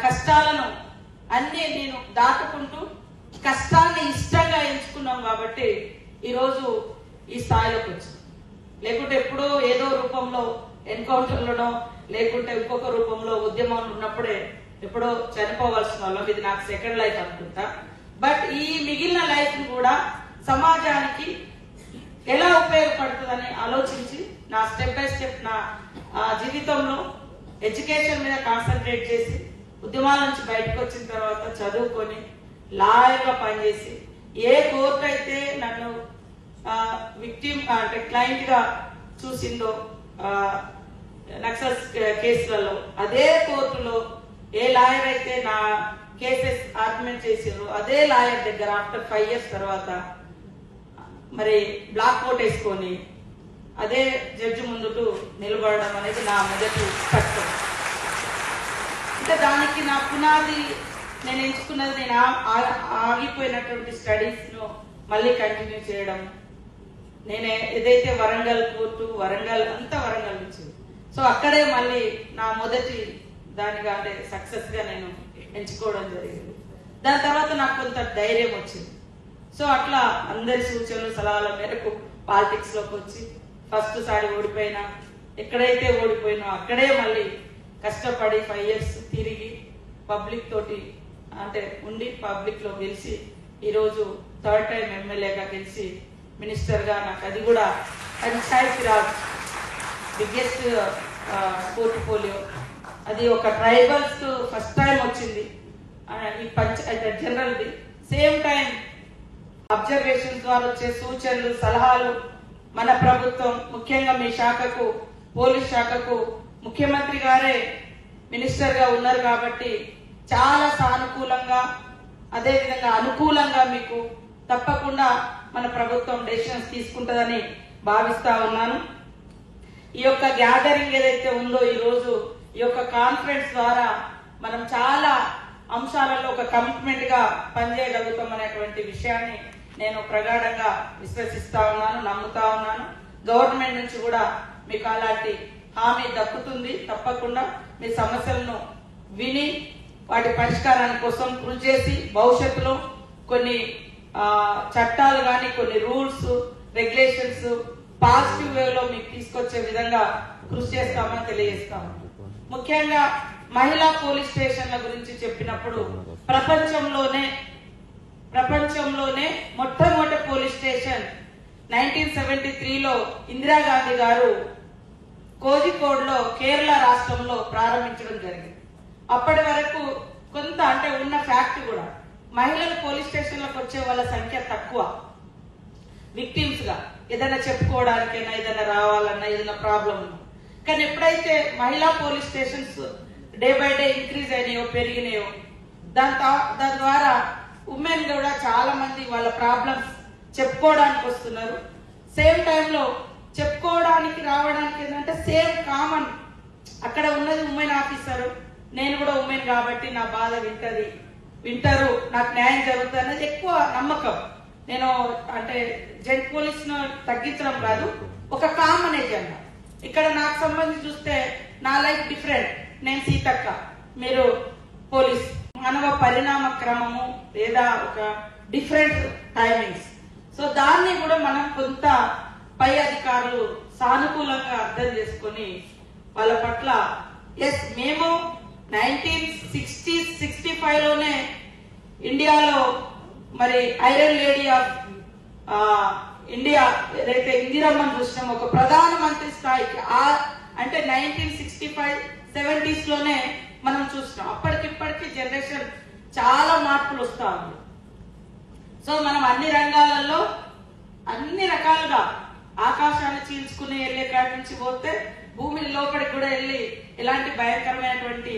కష్టాలను అన్ని నేను దాటుకుంటూ కష్టాన్ని ఇష్టంగా ఎంచుకున్నాం కాబట్టి ఈరోజు ఈ స్థాయిలోకి వచ్చాం. లేకుంటే ఎప్పుడో ఏదో రూపంలో ఎన్కౌంటర్లోనో లేకుంటే ఇంకొక రూపంలో ఉద్యమంలో ఉన్నప్పుడే ఎప్పుడో చనిపోవాల్సిన వాళ్ళం. ఇది నాకు సెకండ్ లైఫ్ అనుకుంటా. బట్ ఈ మిగిలిన లైఫ్ కూడా సమాజానికి ఎలా ఉపయోగపడుతుందని ఆలోచించి నా స్టెప్ బై స్టెప్ నా జీవితంలో ఎడ్యుకేషన్ మీద కాన్సన్ట్రేట్ చేసి ఉద్యమాల నుంచి బయటకు వచ్చిన తర్వాత చదువుకొని లాయర్గా పనిచేసి ఏ కోర్టు అయితే నన్ను విక్టిమ్ అంటే క్లయింట్ గా చూసిందో నక్సల్స్ కేసులలో అదే కోర్టులో ఏ లాయర్ అయితే నా కేసెస్ ఆర్గ్యుమెంట్ చేసిండ్రో అదే లాయర్ దగ్గర ఆఫ్టర్ 5 years తర్వాత మరి బ్లాక్ కోట్ వేసుకొని అదే జడ్జి ముందుకు నిలబడడం అనేది నా మొదటి కష్టం. అంటే దానికి నా పునాది నేను ఎంచుకున్నది నేను ఆగిపోయినటువంటి స్టడీస్ ను మళ్ళీ కంటిన్యూ చేయడం. నేను ఏదైతే వరంగల్ కోర్టు వరంగల్ నుంచి సో అక్కడే మళ్ళీ నా మొదటి దానిగా అంటే సక్సెస్ గా నేను ఎంచుకోవడం జరిగింది. దాని తర్వాత నాకు కొంత ధైర్యం వచ్చింది. సో అట్లా అందరి సూచనలు సలహాల మేరకు పాలిటిక్స్ లోకి వచ్చి ఫస్ట్ సారి ఓడిపోయినా ఎక్కడైతే ఓడిపోయినా అక్కడే మళ్ళీ కష్టపడి 5 years తిరిగి పబ్లిక్ తోటి అంటే ఉండి పబ్లిక్ లో గెలిచి ఈరోజు 3rd time ఎమ్మెల్యేగా గెలిచి మినిస్టర్ గా నాకు అది కూడా పంచాయతీ రాజ్ బిగ్గెస్ట్ పోర్ట్ఫోలియో అది ఒక ట్రైబల్స్ ఫస్ట్ టైం వచ్చింది ఈ general the same time observation ద్వారా వచ్చే సూచనలు సలహాలు మన ప్రభుత్వం ముఖ్యంగా మీ శాఖకు పోలీస్ శాఖకు ముఖ్యమంత్రి గారే మినిస్టర్ గా ఉన్నారు కాబట్టి చాలా సానుకూలంగా అదేవిధంగా అనుకూలంగా మీకు తప్పకుండా మన ప్రభుత్వం డెసిషన్స్ తీసుకుంటుందని భావిస్తా ఉన్నాను. ఈ యొక్క గ్యాదరింగ్ ఏదైతే ఉందో ఈ రోజు ఈ యొక్క కాన్ఫరెన్స్ ద్వారా మనం చాలా అంశాలలో ఒక కమిట్మెంట్ గా పనిచేయగలుగుతాం అనేటువంటి విషయాన్ని నేను ప్రగాఢంగా విశ్వసిస్తా ఉన్నాను, నమ్ముతా ఉన్నాను. గవర్నమెంట్ నుంచి కూడా మీకు అలాంటి హామీ దక్కుతుంది. తప్పకుండా మీ సమస్యలను విని వాటి పరిష్కారాని కోసం కృషి చేసి భవిష్యత్తులో కొన్ని చట్టాలు కానీ కొన్ని రూల్స్ రెగ్యులేషన్స్ పాజిటివ్ వేలో మీకు తీసుకొచ్చే విధంగా కృషి చేస్తామని తెలియజేస్తాము. ముఖ్యంగా మహిళా పోలీస్ స్టేషన్ల గురించి చెప్పినప్పుడు ప్రపంచంలోనే మొట్టమొదటి పోలీస్ స్టేషన్ 1973లో ఇందిరాగాంధీ గారు కోజికోడ్ లో కేరళ రాష్ట్రంలో ప్రారంభించడం జరిగింది. అప్పటి వరకు కొంత అంటే ఉన్న ఫ్యాక్ట్ కూడా మహిళలు పోలీస్ స్టేషన్లకు వచ్చే వాళ్ళ సంఖ్య తక్కువ. విక్టిమ్స్ గా ఏదైనా చెప్పుకోవడానికైనా ఏదైనా రావాలన్నా ఏదైనా ప్రాబ్లం ఉన్నా. కానీ ఎప్పుడైతే మహిళా police stations day by day increase అయినాయో పెరిగినాయో దాని ద్వారా ఉమెన్ కూడా చాలా మంది వాళ్ళ ప్రాబ్లమ్స్ చెప్పుకోవడానికి వస్తున్నారు. సేమ్ టైంలో చెప్పుకోవడానికి రావడానికి ఏంటంటే సేమ్ కామన్ అక్కడ ఉన్నది ఉమెన్ ఆఫీసర్, నేను కూడా ఉమెన్ కాబట్టి నా బాధ వింటారు, నాకు న్యాయం జరుగుతుంది అనేది ఎక్కువ నమ్మకం. నేను అంటే జెంట్ పోలీస్ ను తగ్గించడం కాదు, ఒక కామన్ ఎజెండా. ఇక్కడ నాకు సంబంధించి చూస్తే నా లైఫ్ డిఫరెంట్. నేను సీతక్క, మీరు పోలీస్, మానవ పరిణామ క్రమము లేదా ఒక డిఫరెంట్ టైమింగ్స్. సో దాన్ని కూడా మనం కొంత పై అధికారులు సానుకూలంగా అర్థం చేసుకుని వాళ్ళ పట్ల ఎస్ మేము 1965లోనే ఇండియాలో మరి ఐరన్ లేడీ ఆఫ్ ఇండియా ఏదైతే ఇందిరమ్మని చూసినాం ఒక ప్రధానమంత్రి స్థాయికి అంటే 1965-70s లోనే మనం చూసినాం. అప్పటికిప్పటికీ జనరేషన్ చాలా మార్పులు వస్తా ఉంది. సో మనం అన్ని రంగాలలో అన్ని రకాలుగా ఆకాశాన్ని చీల్చుకుని వెళ్లే కాడి నుంచి పోతే భూమి లోపలికి కూడా వెళ్లి ఇలాంటి భయంకరమైనటువంటి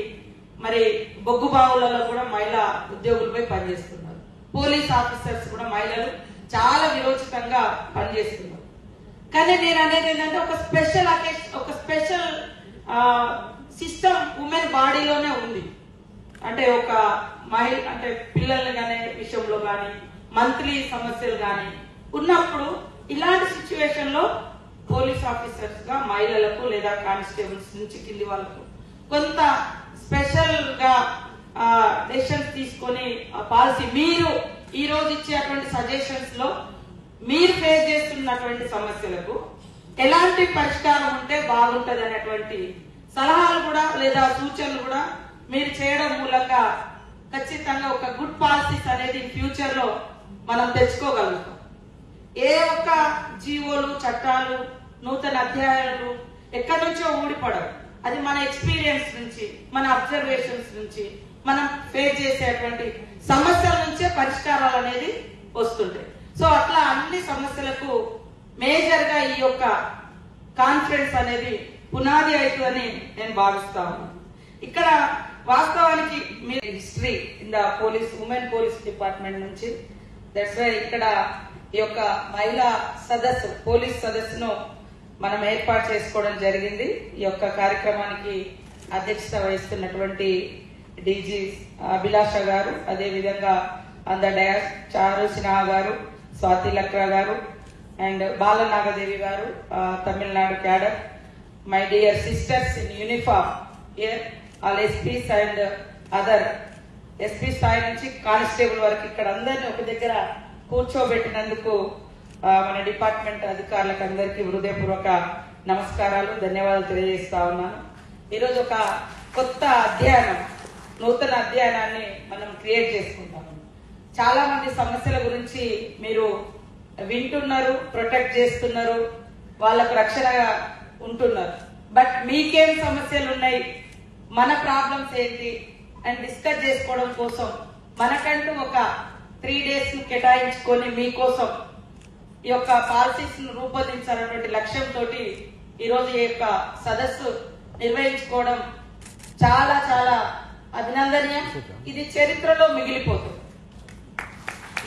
మరి బొగ్గు బావులలో కూడా మహిళా ఉద్యోగులపై పనిచేస్తున్నారు. పోలీస్ ఆఫీసర్స్ కూడా మహిళలు చాలా విరోచితంగా పనిచేస్తున్నారు. కానీ నేను అనేది ఏంటంటే ఒక స్పెషల్ సిస్టమ్ ఉమెన్ బాడీలోనే ఉంది. అంటే ఒక మహిళ అంటే పిల్లలు కానీ విషయంలో కానీ మంత్లీ సమస్యలు కానీ ఉన్నప్పుడు ఇలాంటి సిచ్యువేషన్ లో పోలీస్ ఆఫీసర్స్ గా మహిళలకు లేదా కానిస్టేబుల్స్ నుంచి కింది వాళ్ళకు కొంత స్పెషల్ గా డెసిషన్స్ తీసుకొని పాలసీ మీరు ఈ రోజు ఇచ్చేటువంటి సజెషన్స్ లో మీరు ఫేస్ చేస్తున్నటువంటి సమస్యలకు ఎలాంటి పరిష్కారం ఉంటే బాగుంటది అనేటువంటి సలహాలు కూడా లేదా సూచనలు కూడా మీరు చేయడం మూలంగా ఖచ్చితంగా ఒక గుడ్ పాలసీస్ అనేది ఫ్యూచర్ లో మనం తెచ్చుకోగలుగుతాం. ఏ ఒక్క జీవోలు చట్టాలు నూతన అధ్యాయాలు ఎక్కడి నుంచో ఊడిపడవు. అది మన ఎక్స్పీరియన్స్ నుంచి మన అబ్జర్వేషన్స్ నుంచి మనం ఫేస్ చేసేటువంటి సమస్యల నుంచే పరిష్కారాలు అనేది వస్తుంటాయి. సో అట్లా అన్ని సమస్యలకు మేజర్ గా ఈ యొక్క కాన్ఫరెన్స్ అనేది పునాది అవుతుందని నేను భావిస్తా ఉన్నాను. ఇక్కడ వాస్తవానికి మీరు history in the police women police department నుంచి దట్స్ వై ఇక్కడ ఈ యొక్క మహిళా సదస్సు పోలీస్ సదస్సును మనం ఏర్పాటు చేసుకోవడం జరిగింది. ఈ యొక్క కార్యక్రమానికి అధ్యక్షత వహిస్తున్నటువంటి డీజీ అభిలాష గారు, అదే విధంగా అంద డయాస్ చారు సిన్హా గారు, స్వాతి లక్రా గారు అండ్ బాలనాగదేవి గారు, Tamil Nadu cadre, my dear sisters in uniform here, all SPs and other SP స్థాయి నుంచి కానిస్టేబుల్ వరకు ఇక్కడ అందరినీ ఒక దగ్గర కూర్చోబెట్టినందుకు మన డిపార్ట్మెంట్ అధికారులకు అందరికీ హృదయపూర్వక నమస్కారాలు, ధన్యవాదాలు తెలియజేస్తా ఉన్నాను. ఈరోజు ఒక కొత్త అధ్యయనం, నూతన అధ్యయనాన్ని మనం క్రియేట్ చేసుకుంటాము. చాలా మంది సమస్యల గురించి మీరు వింటున్నారు, ప్రొటెక్ట్ చేస్తున్నారు, వాళ్ళకు రక్షణగా ఉంటున్నారు. బట్ మీకేం సమస్యలు ఉన్నాయి, మన ప్రాబ్లమ్స్ ఏంటి అండ్ డిస్కస్ చేసుకోవడం కోసం మనకంటూ ఒక 3 days ను కేటాయించుకొని మీకోసం ఈ యొక్క పాలసీస్ ను రూపొందించాలన్నటువంటి లక్ష్యంతో ఈరోజు ఈ యొక్క సదస్సు నిర్వహించుకోవడం చాలా చాలా అభినందనీయం. ఇది చరిత్రలో మిగిలిపోతుంది.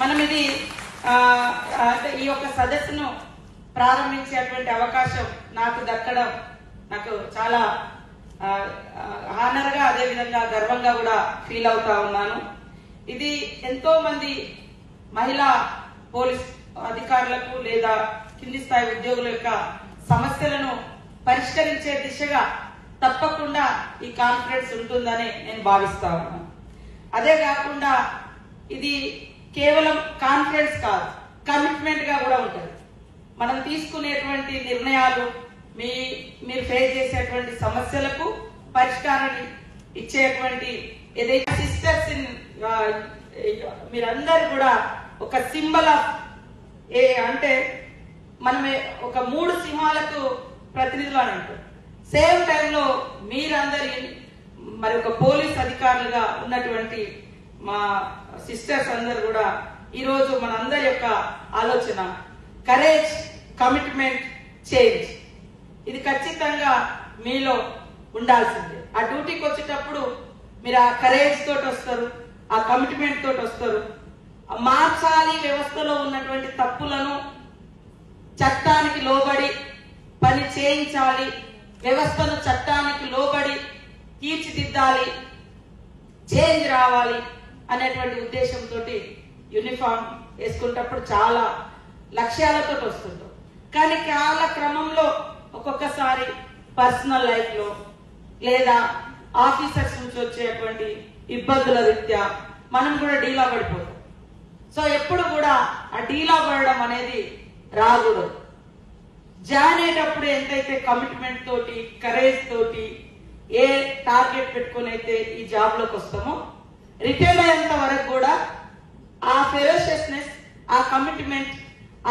మనం ఇది ఈ యొక్క సదస్సును ప్రారంభించేటువంటి అవకాశం నాకు దక్కడం నాకు చాలా హానర్ గా, అదే విధంగా గర్వంగా కూడా ఫీల్ అవుతా ఉన్నాను. ఇది ఎంతో మంది మహిళా పోలీస్ అధికారులకు లేదా కింది స్థాయి ఉద్యోగుల యొక్క సమస్యలను పరిష్కరించే దిశగా తప్పకుండా ఈ కాన్ఫరెన్స్ ఉంటుందని నేను భావిస్తా ఉన్నాను. అదే కాకుండా ఇది కేవలం కాన్ఫరెన్స్ కాదు, కమిట్మెంట్ గా కూడా ఉంటుంది. మనం తీసుకునేటువంటి నిర్ణయాలు మీరు ఫేస్ చేసేటువంటి సమస్యలకు పరిష్కారాన్ని ఇచ్చేటువంటి ఏదైతే సిస్టర్స్ ఇన్ మీరందరూ కూడా ఒక సింబల్ ఆఫ్ అంటే మనం ఒక 3 సింహాలకు ప్రతినిధులు అని అంటారు. సేమ్ టైంలో మీరందరి మరి ఒక పోలీస్ అధికారులుగా ఉన్నటువంటి మా సిస్టర్స్ అందరు కూడా ఈరోజు మనందరి యొక్క ఆలోచన కరేజ్, కమిట్మెంట్, చేంజ్. ఇది ఖచ్చితంగా మీలో ఉండాల్సిందే. ఆ డ్యూటీకి వచ్చేటప్పుడు మీరు ఆ కరేజ్ తోటి వస్తారు, ఆ కమిట్మెంట్ తోటి వస్తారు. మార్చాలి వ్యవస్థలో ఉన్నటువంటి తప్పులను, చట్టానికి లోబడి పని చేయించాలి, వ్యవస్థను చట్టానికి లోబడి తీర్చిదిద్దాలి, చేంజ్ రావాలి అనేటువంటి ఉద్దేశంతో యూనిఫామ్ వేసుకున్నప్పుడు చాలా లక్ష్యాలతో వస్తుంటాం. కానీ కాల క్రమంలో ఒక్కొక్కసారి పర్సనల్ లైఫ్ లో లేదా ఆఫీసర్స్ నుంచి వచ్చేటువంటి ఇబ్బందుల రీత్యా మనం కూడా డీలా పడిపోతాం. సో ఎప్పుడు కూడా ఆ డీలా పడడం అనేది రాకూడదు. జాయిన్ అయ్యేటప్పుడు ఎంతైతే కమిట్మెంట్ తోటి, కరేజ్ తోటి, ఏ టార్గెట్ పెట్టుకుని అయితే ఈ జాబ్ లోకి వస్తామో, రిటైర్ అయ్యేంత వరకు కూడా ఆ ఫెరోషియస్నెస్, ఆ కమిట్మెంట్,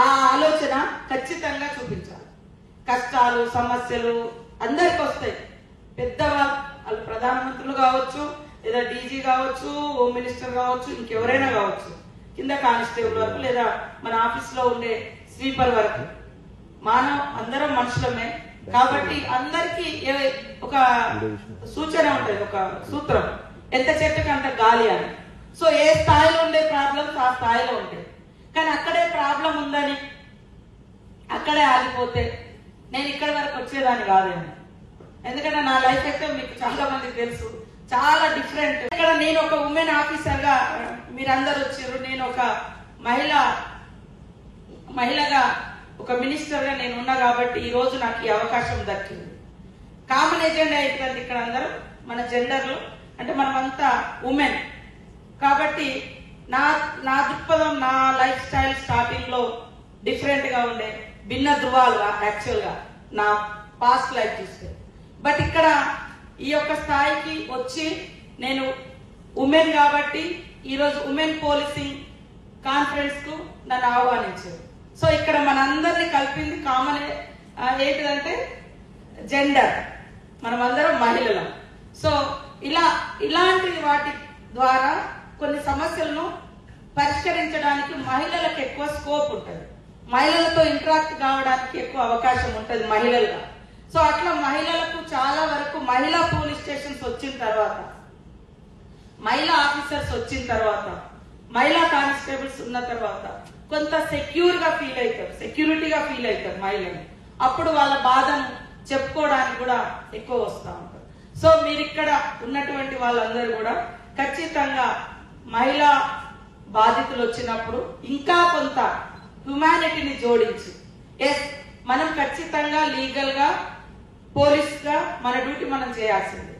ఆ ఆలోచన ఖచ్చితంగా చూపించాలి. కష్టాలు, సమస్యలు అందరికి వస్తాయి. పెద్దవాళ్ళు ప్రధానమంత్రులు కావచ్చు, లేదా డీజీ కావచ్చు, హోమ్ మినిస్టర్ కావచ్చు, ఇంకెవరైనా కావచ్చు, కింద కానిస్టేబుల్ వరకు లేదా మన ఆఫీస్ లో ఉండే స్వీపర్ వరకు అందరం మనుషులమే. కాబట్టి అందరికి ఒక సూచన ఉంటుంది, ఒక సూత్రం, ఎంత చెట్టుకి అంత గాలి అని. సో ఏ స్థాయిలో ఉండే ప్రాబ్లమ్స్ ఆ స్థాయిలో ఉంటాయి. కానీ అక్కడే ప్రాబ్లం ఉందని అక్కడే ఆగిపోతే నేను ఇక్కడి వరకు వచ్చేదాన్ని కాదేమో. ఎందుకంటే నా లైఫ్ అయితే మీకు చాలా మందికి తెలుసు, చాలా డిఫరెంట్. ఇక్కడ నేను ఒక ఉమెన్ ఆఫీసర్ గా మీరందరూ వచ్చారు, నేను ఒక మహిళగా ఒక మినిస్టర్ గా నేను ఉన్నా కాబట్టి ఈ రోజు నాకు ఈ అవకాశం దక్కింది. కామన్ ఎజెండా ఏంటంటే ఇక్కడ అందరూ మన జెండర్లు అంటే మనమంతా ఉమెన్ కాబట్టి నా నా దృక్పథం, నా లైఫ్ స్టైల్ స్టార్టింగ్ లో డిఫరెంట్ గా ఉండే, భిన్న ధృవాలుగా యాక్చువల్ గా నా పాస్ట్ లైఫ్ చూస్తే. బట్ ఇక్కడ ఈ యొక్క స్థాయికి వచ్చి నేను ఉమెన్ కాబట్టి ఈరోజు ఉమెన్ పోలీసింగ్ కాన్ఫరెన్స్ కు నన్ను ఆహ్వానించారు. సో ఇక్కడ మనందరినీ కలిపింది కామన్ ఏంటిదంటే జెండర్, మనమందరం మహిళలం. సో ఇలాంటి వాటి ద్వారా కొన్ని సమస్యలను పరిష్కరించడానికి మహిళలకు ఎక్కువ స్కోప్ ఉంటుంది, మహిళలతో ఇంటరాక్ట్ కావడానికి ఎక్కువ అవకాశం ఉంటుంది మహిళలుగా. సో అట్లా మహిళలకు చాలా వరకు మహిళా పోలీస్ స్టేషన్స్ వచ్చిన తర్వాత, మహిళా ఆఫీసర్స్ వచ్చిన తర్వాత, మహిళా కానిస్టేబుల్స్ ఉన్న తర్వాత కొంత సెక్యూరిటీగా ఫీల్ అవుతారు మహిళలు. అప్పుడు వాళ్ళ బాధను చెప్పుకోవడానికి కూడా ఎక్కువ వస్తూ ఉంటారు. సో మీరు ఇక్కడ ఉన్నటువంటి వాళ్ళందరూ కూడా ఖచ్చితంగా మహిళా బాధితులు వచ్చినప్పుడు ఇంకా కొంత హ్యుమానిటీని జోడించి, ఎస్ మనం ఖచ్చితంగా లీగల్ గా పోలీస్ గా మన డ్యూటీ మనం చేయాల్సిందే,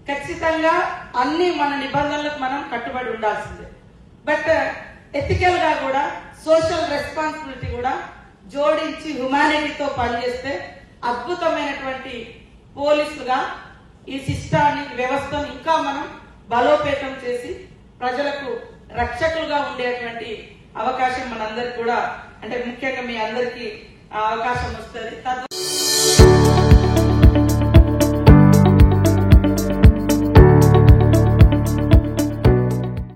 ఖచ్చితంగా అన్ని మన నిబంధనలకు మనం కట్టుబడి ఉండాల్సిందే. బట్ ఎథికల్ గా కూడా సోషల్ రెస్పాన్సిబిలిటీ కూడా జోడించి హ్యుమానిటీతో పనిచేస్తే అద్భుతమైనటువంటి పోలీసులుగా ఈ సిస్టాన్ని, వ్యవస్థను ఇంకా మనం బలోపేతం చేసి ప్రజలకు రక్షకులుగా ఉండేటువంటి అవకాశం మనందరికి కూడా, అంటే ముఖ్యంగా మీ అందరికీ అవకాశం వస్తుంది. తద్వారా